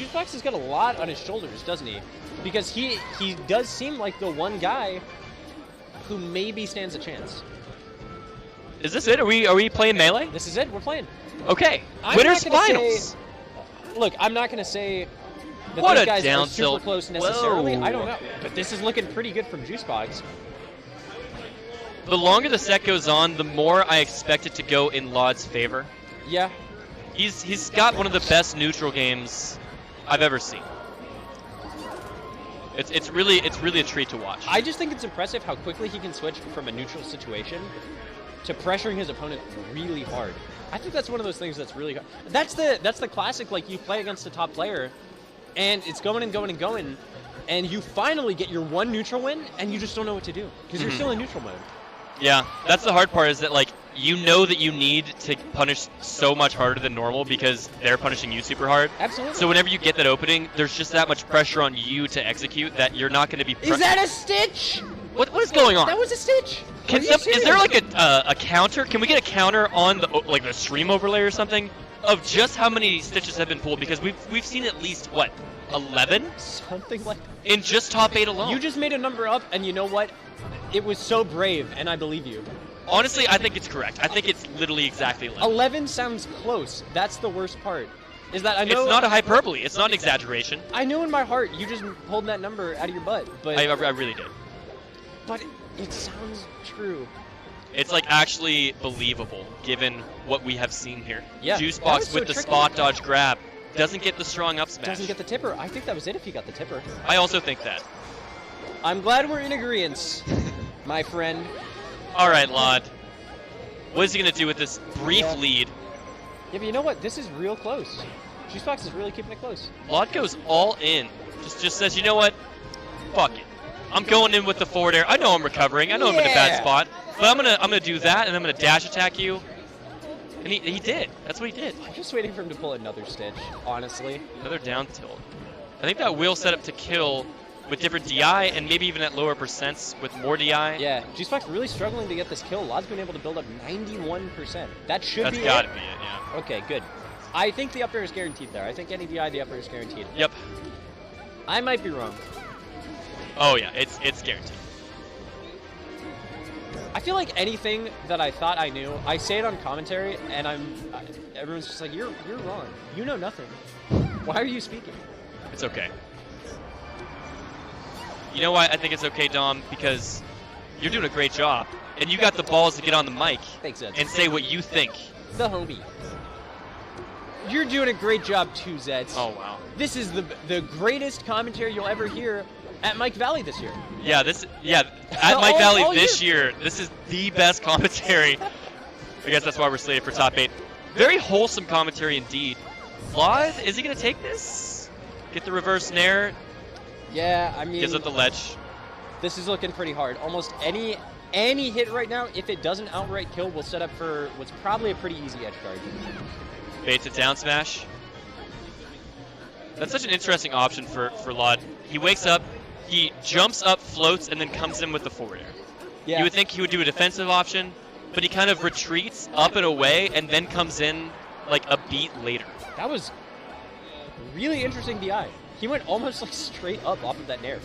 Juicebox has got a lot on his shoulders, doesn't he? Because he does seem like the one guy who maybe stands a chance. Is this it? Are we playing Melee? This is it. We're playing. Okay. Winners finals. Look, I'm not going to say that What these a guys down are super tilt. close necessarily. Whoa. I don't know. But this is looking pretty good from Juicebox. The longer the set goes on, the more I expect it to go in lloD's favor. Yeah. He's got one of the best neutral games I've ever seen. It's really a treat to watch. I just think it's impressive how quickly he can switch from a neutral situation to pressuring his opponent really hard. I think that's one of those things that's really hard. That's the classic, like, you play against a top player and it's going and going and going and you finally get your one neutral win and you just don't know what to do because you're still in neutral mode. Yeah, that's the hard part, is that, like, you know that you need to punish so much harder than normal because they're punishing you super hard. Absolutely. So whenever you get that opening, there's just that much pressure on you to execute that you're not going to be... Is that a stitch? What is going on? That was a stitch. Is there like a counter? Can we get a counter on the stream overlay or something of just how many stitches have been pulled? Because we've seen at least, what, 11? Something like that. In just top 8 alone. You just made a number up, and you know what? It was so brave, and I believe you. Honestly, I think it's correct. I think it's literally exactly 11. 11 sounds close. That's the worst part. Is that I know it's not a hyperbole. It's not an exaggeration. I knew in my heart you just pulled that number out of your butt, but I really did. But it sounds true. It's like actually believable given what we have seen here. Yeah. Juicebox with the spot dodge grab doesn't get the strong up smash. Doesn't get the tipper. I think that was it if he got the tipper. I also think that. I'm glad we're in agreement, my friend. All right, lloD. What is he going to do with this brief lead? Yeah, but you know what? This is real close. Juicebox is really keeping it close. lloD goes all in. Just says, you know what? Fuck it. I'm going in with the forward air. I know I'm recovering. I know I'm in a bad spot. But I'm gonna do that, and I'm gonna dash attack you. And he did. That's what he did. I'm just waiting for him to pull another stitch, honestly. Another down tilt. I think that will set up to kill with different DI and maybe even at lower percents with more DI. Yeah, Juicebox really struggling to get this kill. lloD's been able to build up 91%. That should be it. That's gotta be it, yeah. Okay, good. I think the up air is guaranteed there. I think any DI, the up air is guaranteed. Yep. I might be wrong. Oh yeah, it's guaranteed. I feel like anything that I thought I knew, I say it on commentary, and everyone's just like, you're wrong. You know nothing. Why are you speaking? It's okay. You know why I think it's okay, Dom? Because you're doing a great job, and you got the balls to get on the mic and say what you think. The homie. You're doing a great job too, Zeds. Oh wow. This is the greatest commentary you'll ever hear at Mike Valley this year. Yeah, at Mike Valley this year, this is the best commentary. I guess that's why we're slated for top 8. Very wholesome commentary indeed. lloD, is he going to take this? Get the reverse nair? Yeah, I mean... Gives up the ledge. This is looking pretty hard. Almost any hit right now, if it doesn't outright kill, will set up for what's probably a pretty easy edge guard. Baits it down smash. That's such an interesting option for lloD. He wakes up, he jumps up, floats, and then comes in with the forward air. Yeah. You would think he would do a defensive option, but he kind of retreats up and away and then comes in like a beat later. That was really interesting DI. He went almost like straight up off of that nair.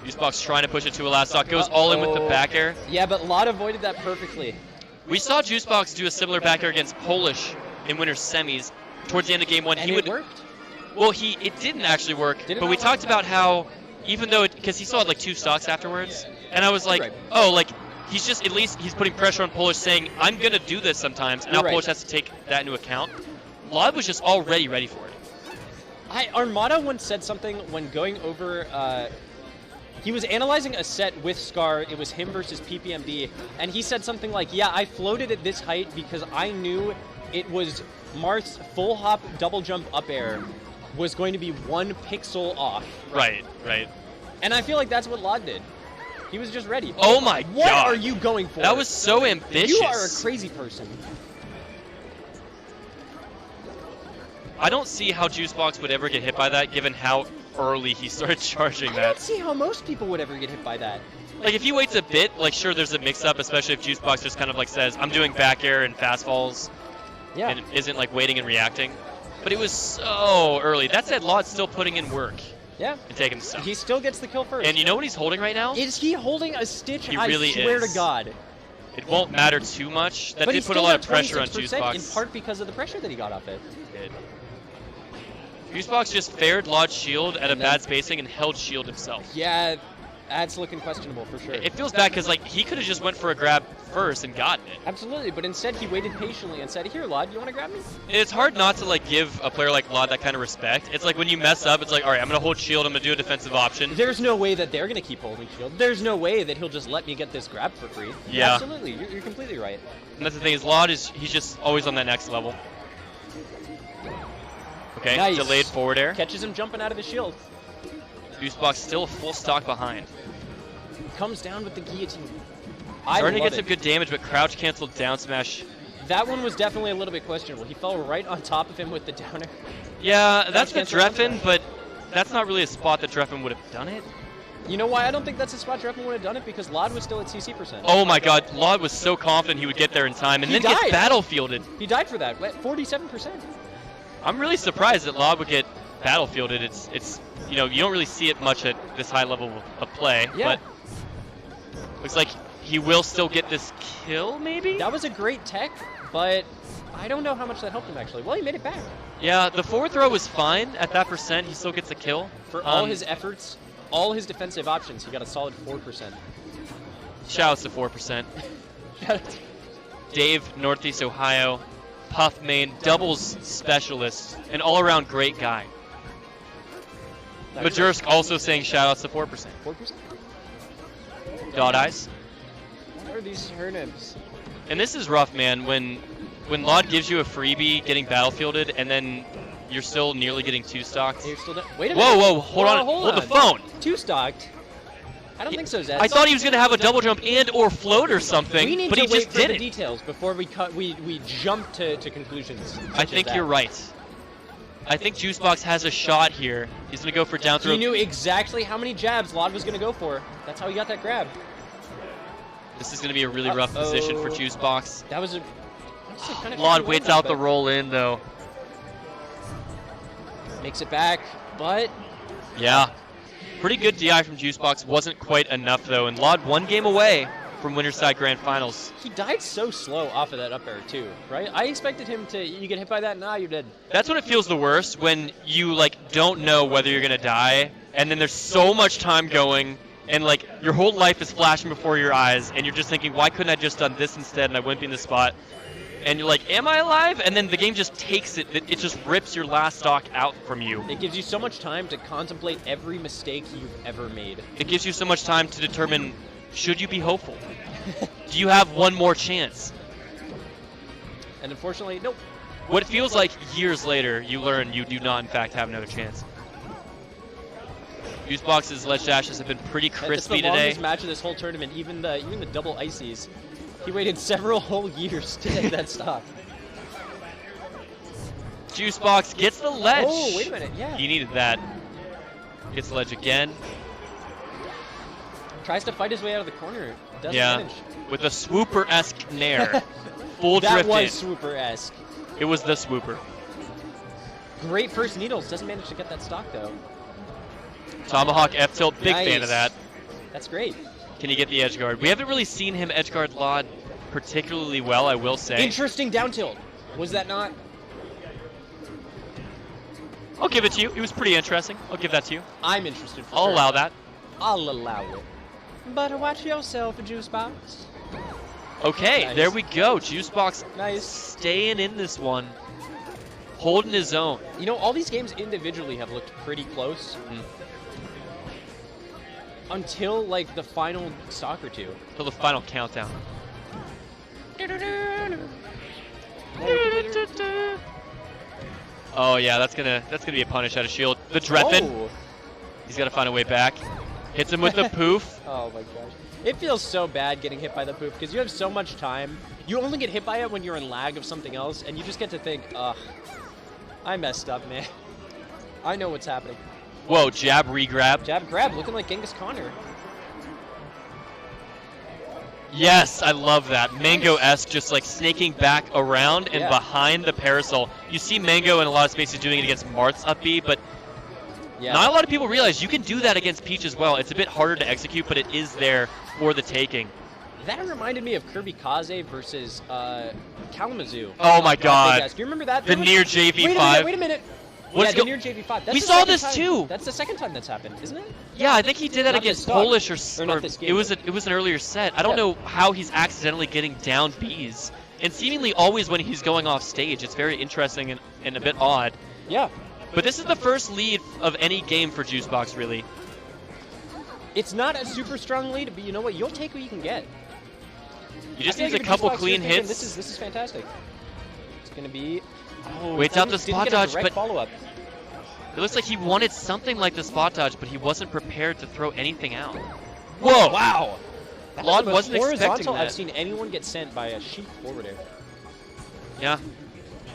Juicebox trying to push it to a last stock, goes all in with the back air. Yeah, but lloD avoided that perfectly. We saw Juicebox do a similar back air against Polish in winter semis towards the end of game 1. And it worked. Well, it didn't actually work, but we talked about how, even though, because he still had like 2 stocks afterwards, and I was like, oh, like, he's just, at least he's putting pressure on Polish saying, I'm going to do this sometimes, and now Polish has to take that into account. lloD was just already ready for it. Armada once said something when going over, he was analyzing a set with Scar, it was him versus PPMD, and he said something like, yeah, I floated at this height because I knew it was Marth's full hop double jump up air was going to be 1 pixel off. Right. And I feel like that's what lloD did. He was just ready. Oh my god. What are you going for? That was so ambitious. You are a crazy person. I don't see how Juicebox would ever get hit by that given how early he started charging that. I don't see how most people would ever get hit by that. Like, if he waits a bit, like, sure, there's a mix-up, especially if Juicebox just kind of, like, says, I'm doing back air and fast falls. Yeah. And isn't, like, waiting and reacting. But it was so early. That said, lloD's still putting in work. Yeah. And taking the stuff. He still gets the kill first. And you know what he's holding right now? Is he holding a Stitch? He really I swear is. to God. It won't matter too much. That But did he put a still lot of got pressure on 26% Juicebox. in part because of the pressure that he got off it. Did. Juicebox just fared lloD's shield at a bad spacing and held shield himself. Yeah, that's looking questionable for sure. It feels bad because like he could have just went for a grab first and gotten it. Absolutely, but instead he waited patiently and said, "Here, lloD, you want to grab me?" It's hard not to like give a player like lloD that kind of respect. It's like when you mess up, it's like, all right, I'm gonna hold shield, I'm gonna do a defensive option. There's no way that they're gonna keep holding shield. There's no way that he'll just let me get this grab for free. Yeah. Absolutely, you're completely right. And that's the thing is lloD he's just always on that next level. Okay, Nice. delayed forward air. Catches him jumping out of his shield. Juicebox still a full stock behind. Comes down with the guillotine. Starting to get some good damage, but crouch canceled down smash. That one was definitely a little bit questionable. He fell right on top of him with the downer. Yeah, that's the Crouch cancel Dreffen, but that's not really a spot that Dreffen would have done it. You know why I don't think that's a spot Dreffen would have done it? Because lloD was still at CC %. Oh my god, lloD was so confident he would get there in time and He then gets died. battlefielded. He died for that. 47%. I'm really surprised that lloD would get battlefielded. It's you know, you don't really see it much at this high level of play, Yeah. but looks like he will still get this kill, maybe? That was a great tech, but I don't know how much that helped him actually. Well, he made it back. Yeah, the forward throw was fine at that percent. He still gets a kill. For all his efforts, all his defensive options, he got a solid 4%. Shouts to 4%. Dave, Northeast Ohio, Puff main, doubles specialist, an all-around great guy. Majursk also saying shoutouts to 4%. 4%? Dot eyes. What are these turnips? And this is rough, man. When lloD gives you a freebie getting battlefielded and then you're still nearly getting two stocked. You're still wait a minute. Whoa, hold on. Hold the phone. Two stocked. I don't think so, Zed. I thought he was going to have a double jump and or float or something, we need but to he wait just for didn't. the details before we jump to conclusions. I think you're right. I think Juicebox has a shot here. He's going to go for down throw. He knew exactly how many jabs lloD was going to go for. That's how he got that grab. This is going to be a really rough position for Juicebox. That was a kind of lloD waits out the roll in, though. Makes it back, but... Yeah. Pretty good DI from Juicebox. Wasn't quite enough, though. And lloD one game away from Winterside Grand Finals. He died so slow off of that up air, too, right? I expected him to... You get hit by that, nah, you're dead. That's when it feels the worst, when you, like, don't know whether you're going to die, and then there's so much time going, and, like, your whole life is flashing before your eyes, and you're just thinking, why couldn't I just done this instead, and I wouldn't be in this spot? And you're like, am I alive? And then the game just takes it. It just rips your last stock out from you. It gives you so much time to contemplate every mistake you've ever made. It gives you so much time to determine, should you be hopeful? Do you have one more chance? And unfortunately, nope. What it feels like years later, you learn you do not, in fact, have another chance. Juicebox's ledge dashes have been pretty crispy today. It's the today. longest match of this whole tournament, even the double ices. He waited several whole years to get that stock. Juicebox gets the ledge. Oh, wait a minute, yeah. He needed that. Gets the ledge again. Tries to fight his way out of the corner. Doesn't manage. With a swooper-esque nair. Full that drift was in. swooper-esque. It was the swooper. Great first needles. Doesn't manage to get that stock, though. Tomahawk F-tilt. Big fan of that. That's great. Can he get the edge guard? We haven't really seen him edge guard lloD particularly well, I will say. Interesting down tilt. Was that not? I'll give it to you. It was pretty interesting. I'll give that to you. I'm interested for I'll sure. allow that. I'll allow it. But watch yourself, Juicebox. Okay, Nice. there we go. Juicebox Nice. staying in this one. Holding his own. You know, all these games individually have looked pretty close. Until, like, the final stock or two. Till the final countdown. Oh yeah, that's gonna be a punish out of shield. The Dreffen. Oh. He's gotta find a way back. Hits him with the poof. Oh my gosh. It feels so bad getting hit by the poof because you have so much time. You only get hit by it when you're in lag of something else, and you just get to think, ugh, I messed up, man. I know what's happening. Whoa, jab re-grab. Jab grab, looking like Genghis Connor. Yes, I love that. Mango-esque, just like snaking back around and behind the parasol. You see Mango in a lot of spaces doing it against Marth's up B, but not a lot of people realize you can do that against Peach as well. It's a bit harder to execute, but it is there for the taking. That reminded me of Kirby Kaze versus Kalamazoo. Oh my god. Do you remember that? The near JV5. Wait a minute. What's the near JV5. We saw this too. That's the second time that's happened, isn't it? Yeah, I think he did that against Polish or it was an earlier set. I don't know how he's accidentally getting down Bs. And seemingly always when he's going off stage. It's very interesting and a bit odd. Yeah. But this is the first lead of any game for Juicebox, really. It's not a super strong lead, but you know what? You'll take what you can get. You just need a couple clean hits. This is fantastic. It's gonna be. Oh, waits out the spot dodge, but follow-up. It looks like he wanted something like the spot dodge, but he wasn't prepared to throw anything out. Whoa! Wow! lloD wasn't expecting that. I've seen anyone get sent by a sheep forwarder. Yeah.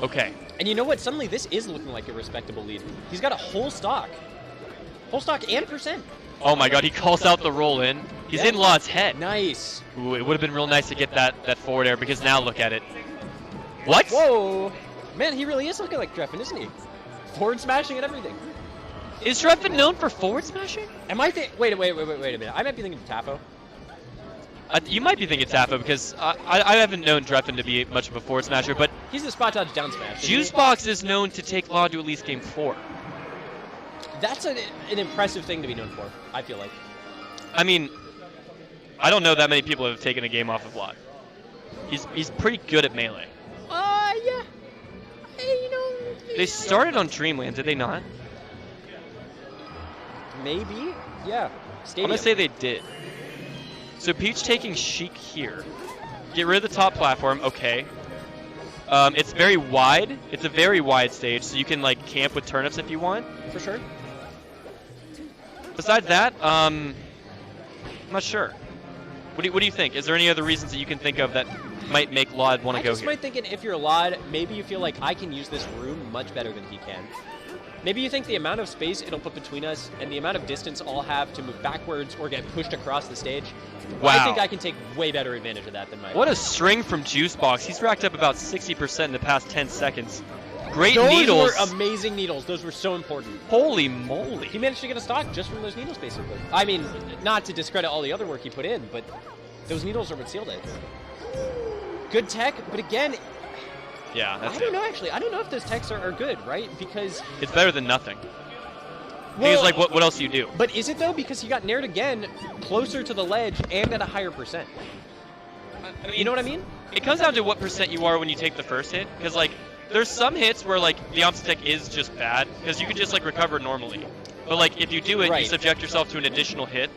Okay. And you know what? Suddenly this is looking like a respectable lead. He's got a whole stock. Whole stock and percent. Oh my god, he calls out the roll in. He's in lloD's head. Nice. Ooh, it would have been real nice to get that forward air, because now look at it. What? Whoa! Man, he really is looking like Dreffen, isn't he? Forward smashing and everything. Is Dreffen known for forward smashing? Am I wait a minute. I might be thinking of Tafo. You might be thinking Tafo, because I haven't known Dreffen to be much of a forward smasher, but he's the spot dodge down smash. Juicebox is known to take lloD to at least game 4. That's an impressive thing to be known for, I feel like. I mean, I don't know that many people have taken a game off of lloD. He's pretty good at melee. Yeah. Hey, you know. They started on Dreamland, did they not? Maybe. Yeah. Stadium. I'm gonna say they did. So Peach taking Sheik here. Get rid of the top platform. Okay. It's very wide. It's a very wide stage, so you can like camp with turnips if you want. For sure. Besides that, I'm not sure. What do you think? Is there any other reasons that you can think of that might make lloD want to go here? I just might think if you're lloD, maybe you feel like I can use this room much better than he can. Maybe you think the amount of space it'll put between us and the amount of distance I'll have to move backwards or get pushed across the stage. Wow. I think I can take way better advantage of that than my What a string from Juicebox. He's racked up about 60% in the past 10 seconds. Great those needles. Those were amazing needles. Those were so important. Holy moly. He managed to get a stock just from those needles, basically. I mean, not to discredit all the other work he put in, but those needles are what sealed it. Good tech, but again... Yeah, that's I don't know, actually. I don't know if those techs are good, right? Because... It's better than nothing. Well, because, like, what else do you do? But is it, though? Because he got nared again, closer to the ledge, and at a higher percent. I mean, you know what I mean? It comes down to what percent you are when you take the first hit. Because, like, there's some hits where, like, the opposite tech is just bad. Because you can just, like, recover normally. But, like, if you do it, you subject yourself to an additional hit.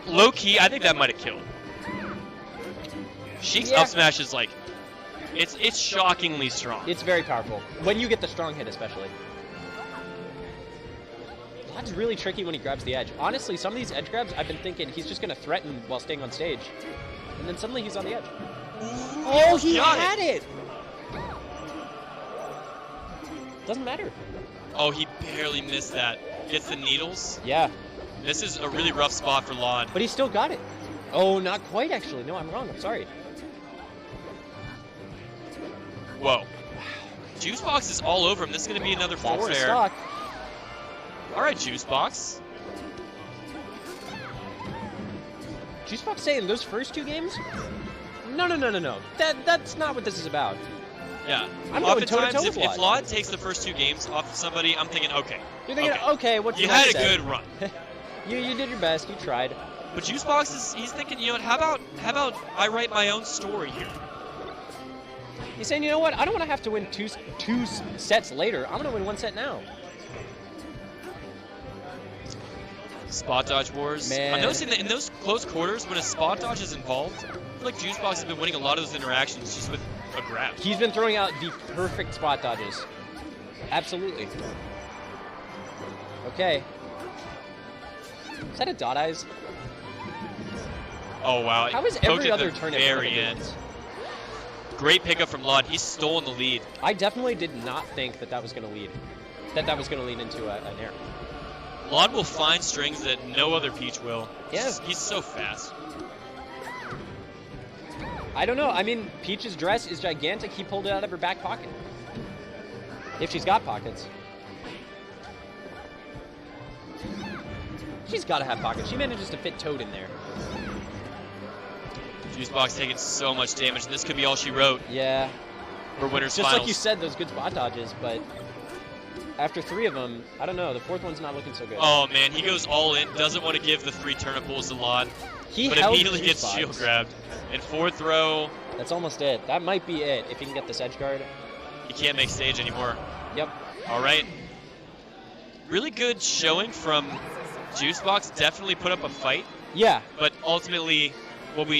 Low-key, I think that might have killed. Sheik's up smash is, like... It's shockingly strong. It's very powerful. When you get the strong hit, especially. lloD's really tricky when he grabs the edge. Honestly, some of these edge grabs, I've been thinking he's just going to threaten while staying on stage. And then suddenly he's on the edge. Oh, he had it! Doesn't matter. Oh, he barely missed that. Gets the needles. Yeah. This is a really rough spot for lloD. But he still got it. Oh, not quite, actually. No, I'm wrong. I'm sorry. Whoa. Juicebox is all over him. This is going to be another forward air. Stock. All right, Juicebox. Juicebox saying those first two games? No. That's not what this is about. Yeah. I'm going Oftentimes, toe-to-toe if lloD takes the first two games off of somebody, I'm thinking, okay. You're thinking, okay, what's the next next step? You had a step? good run. You did your best. You tried. But Juicebox he's thinking, you know what? How about I write my own story here? He's saying, you know what? I don't want to have to win two sets later. I'm going to win one set now. Spot dodge wars. Man. I'm noticing that in those close quarters, when a spot dodge is involved, I feel like Juicebox has been winning a lot of those interactions just with a grab. He's been throwing out the perfect spot dodges. Absolutely. Okay. Is that a dot eyes? Oh, wow. How is every other turn at very end? Great pickup from lloD. He's stolen the lead. I definitely did not think that was going to lead. That was going to lead into an air. lloD will find strings that no other Peach will. Yeah. He's so fast. I don't know. I mean, Peach's dress is gigantic. He pulled it out of her back pocket. If she's got pockets. She's got to have pockets. She manages to fit Toad in there. Juicebox taking so much damage, and this could be all she wrote. Yeah. For winners Just finals. like you said, those good spot dodges, but after 3 of them, I don't know. The 4th one's not looking so good. Oh man, he goes all in. Doesn't want to give the 3 turnip pulls to lloD, but immediately gets shield grabbed. And 4th throw. That's almost it. That might be it if he can get this edge guard. He can't make stage anymore. Yep. All right. Really good showing from Juicebox. Definitely put up a fight. Yeah. But ultimately, what we